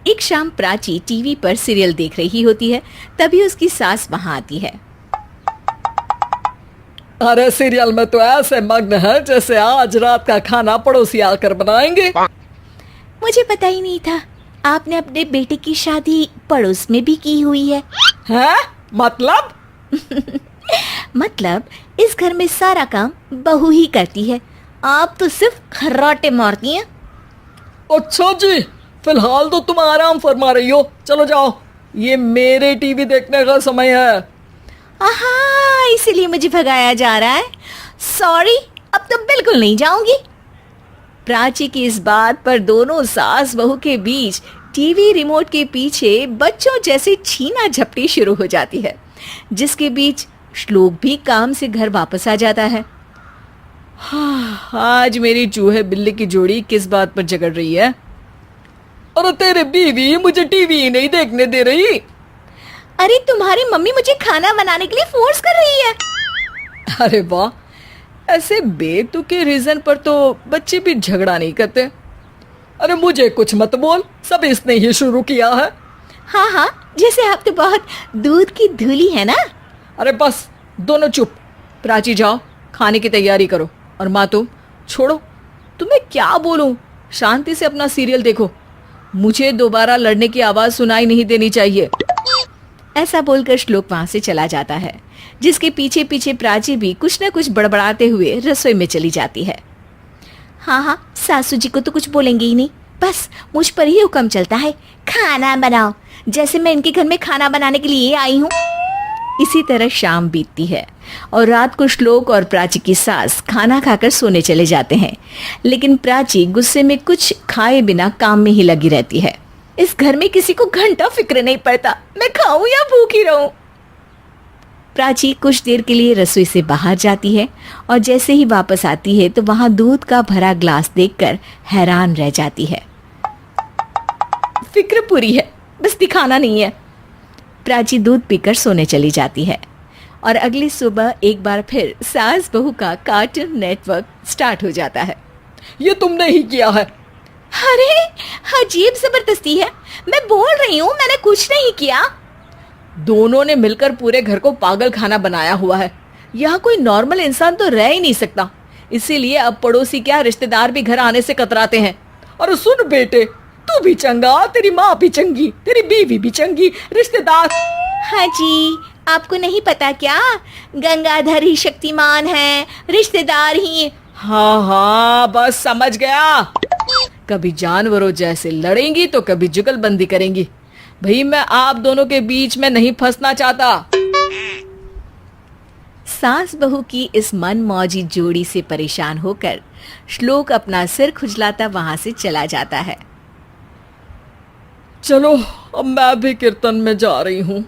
एक शाम प्राची टीवी पर सीरियल देख रही होती है। तभी उसकी सास वहां आती है। अरे सीरियल में तो ऐसे मग्न है जैसे आज रात का खाना पड़ोसी आकर बनाएंगे। मुझे पता ही नहीं था आपने अपने बेटे की शादी पड़ोस में भी की हुई है। हैं? मतलब? मतलब इस घर में सारा काम बहू ही करती है, आप तो सिर्फ खर्राटे मारती हैं। अच्छा जी, फिलहाल तो तुम आराम फरमा रही हो, चलो जाओ, ये मेरे टीवी देखने का समय है। आहा, इसीलिए मुझे भगाया जा रहा है। सॉरी, अब तो बिल्कुल नहीं जाऊंगी। प्राची की इस बात पर दोनों सास बहू के बीच टीवी रिमोट के पीछे बच्चों जैसे छीना झपटी शुरू हो जाती है, जिसके बीच श्लोक भी काम से घर वापस आ जाता है। हाँ, आज मेरी चूहे बिल्ली की जोड़ी किस बात पर झगड़ रही है? अरे तेरे बीवी मुझे टीवी ही नहीं देखने दे रही। अरे तुम्हारी मम्मी मुझे खाना बनाने के लिए फोर्स कर रही है। अरे वाह, ऐसे बेतुके रीजन पर तो बच्चे भी झगड़ा नहीं करते। अरे मुझे कुछ मत बोल, सब इसने ही शुरू किया है। हाँ हाँ, जैसे आप तो बहुत दूध की धूली है ना। अरे बस, दोनों चुप। प्राची जाओ, खाने की तैयारी करो। और माँ तुम छोड़ो, तुम्हें क्या बोलूं, शांति से अपना सीरियल देखो, मुझे दोबारा लड़ने की आवाज सुनाई नहीं देनी चाहिए। ऐसा बोलकर श्लोक वहां से चला जाता है, जिसके पीछे पीछे प्राची भी कुछ न कुछ बड़बड़ाते हुए रसोई में चली जाती है। हाँ हाँ, सासू जी को तो कुछ बोलेंगे ही नहीं, बस मुझ पर ही हुक्म चलता है, खाना बनाओ, जैसे मैं इनके घर में खाना बनाने के लिए आई हूँ। इसी तरह शाम बीतती है और रात को श्लोक और प्राची की सास खाना खाकर सोने चले जाते हैं, लेकिन प्राची गुस्से में कुछ खाए बिना काम में ही लगी रहती है। इस घर में किसी को घंटा फिक्र नहीं पड़ता मैं खाऊं या भूखी रहूं। प्राची कुछ देर के लिए रसोई से बाहर जाती है और जैसे ही वापस आती है तो वहां दूध का भरा ग्लास देखकर हैरान रह जाती है। फिक्र पूरी है, बस दिखाना नहीं है। प्राची दूध पीकर सोने चली जाती है और अगली सुबह एक बार फिर सास बहू का कार्टून नेटवर्क स्टार्ट हो जाता है। ये तुमने ही किया है। अरे अजीब जबरदस्ती है, मैं बोल रही हूँ मैंने कुछ नहीं किया। दोनों ने मिलकर पूरे घर को पागल खाना बनाया हुआ है। यहाँ कोई नॉर्मल इंसान तो रह ही नहीं सकता, इसीलिए अब पड़ोसी क्या रिश्तेदार भी घर आने से कतराते हैं। और सुन बेटे, तू भी चंगा, तेरी माँ भी चंगी, तेरी बीवी भी चंगी, रिश्तेदार। हाँ जी, आपको नहीं पता क्या, गंगाधर ही शक्तिमान है, रिश्तेदार ही। हाँ हाँ, बस समझ गया। कभी जानवरों जैसे लड़ेंगी तो कभी जुगलबंदी करेंगी। भाई मैं आप दोनों के बीच में नहीं फंसना चाहता। सास बहू की इस मनमौजी जोड़ी से परेशान होकर श्लोक अपना सिर खुजलाता वहां से चला जाता है। चलो अब मैं भी कीर्तन में जा रही हूँ।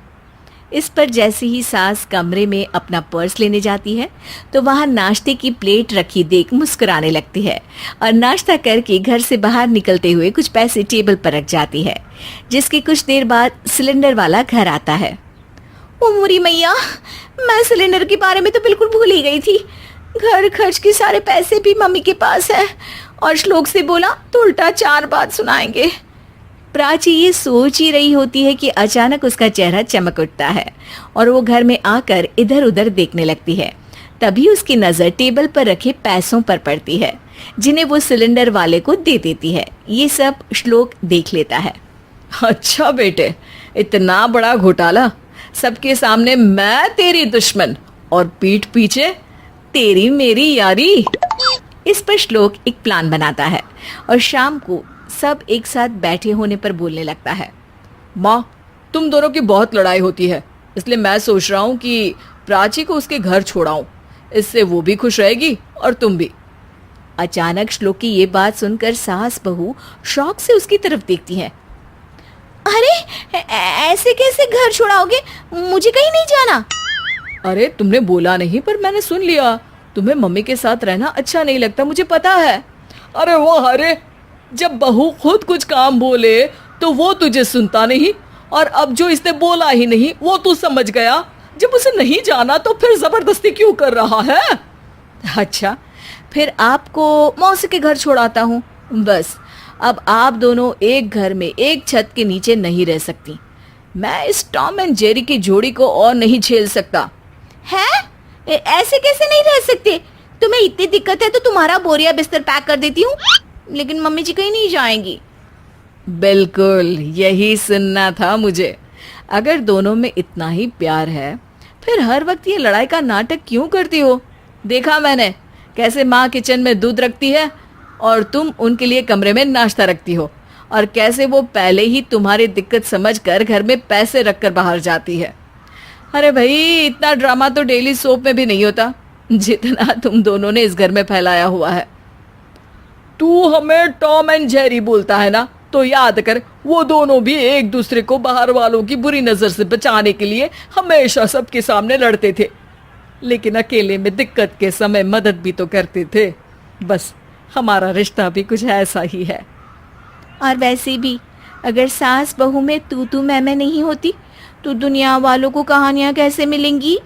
इस पर जैसे ही सास कमरे में अपना पर्स लेने जाती है तो वहां नाश्ते की प्लेट रखी देख मुस्कुराने लगती है और नाश्ता करके घर से बाहर निकलते हुए कुछ पैसे टेबल पर रख जाती है, जिसके कुछ देर बाद सिलेंडर वाला घर आता है। ओ मोरी मैया, मैं सिलेंडर के बारे में तो बिल्कुल भूल ही गई थी। घर खर्च के सारे पैसे भी मम्मी के पास है और श्लोक से बोला तो उल्टा 4 बात सुनाएंगे। प्राची ये सोच ही रही होती है कि अचानक उसका चेहरा चमक उठता है और वो घर में आकर इधर उधर देखने लगती है। तभी उसकी नज़र टेबल पर रखे पैसों पर पड़ती है, जिन्हें वो सिलेंडर वाले को दे देती है। ये सब श्लोक देख लेता है। अच्छा बेटे, इतना बड़ा घोटाला, सबके सामने मैं तेरी दुश्मन और पीठ पीछे तेरी मेरी यारी। इस पर श्लोक एक प्लान बनाता है और शाम को सब एक साथ बैठे होने पर बोलने लगता है। माँ, तुम दोनों की बहुत लड़ाई होती है, इसलिए मैं सोच रहा हूँ कि प्राची को उसके घर छोड़ाऊं, इससे वो भी खुश रहेगी और तुम भी। अचानक श्लोक की ये बात सुनकर सास बहू शौक से उसकी तरफ देखती है। अरे ऐसे कैसे घर छोड़ाओगे, मुझे कहीं नहीं जाना। अरे तुमने बोला नहीं पर मैंने सुन लिया, तुम्हें मम्मी के साथ रहना अच्छा नहीं लगता, मुझे पता है। अरे वाह, अरे जब बहू खुद कुछ काम बोले तो वो तुझे सुनता नहीं, और अब जो इसने बोला ही नहीं वो तू समझ गया। जब उसे नहीं जाना तो फिर जबरदस्ती क्यों कर रहा है? अच्छा, फिर आपको मौसी के घर छोड़ाता हूँ, बस अब आप दोनों एक घर में एक छत के नीचे नहीं रह सकती। मैं इस टॉम एंड जेरी की जोड़ी को और नहीं झेल सकता। है? ऐसे कैसे नहीं रह सकते? तुम्हें इतनी दिक्कत है तो तुम्हारा बोरिया बिस्तर पैक कर देती हूँ, लेकिन मम्मी जी कहीं नहीं जाएंगी। बिल्कुल यही सुनना था मुझे। अगर दोनों में इतना ही प्यार है फिर हर वक्त ये लड़ाई का नाटक क्यों करती हो? देखा मैंने कैसे माँ किचन में दूध रखती है और तुम उनके लिए कमरे में नाश्ता रखती हो, और कैसे वो पहले ही तुम्हारी दिक्कत समझकर घर में पैसे रखकर बाहर जाती है। अरे भाई, इतना ड्रामा तो डेली सोप में भी नहीं होता जितना तुम दोनों ने इस घर में फैलाया हुआ है। तू हमें टॉम एंड जेरी बोलता है ना, तो याद कर वो दोनों भी एक दूसरे को बाहर वालों की बुरी नजर से बचाने के लिए हमेशा सबके सामने लड़ते थे, लेकिन अकेले में दिक्कत के समय मदद भी तो करते थे। बस हमारा रिश्ता भी कुछ ऐसा ही है। और वैसे भी अगर सास बहू में तू मैं नहीं होती तो दुनिया वालों को कहानियां कैसे मिलेंगी?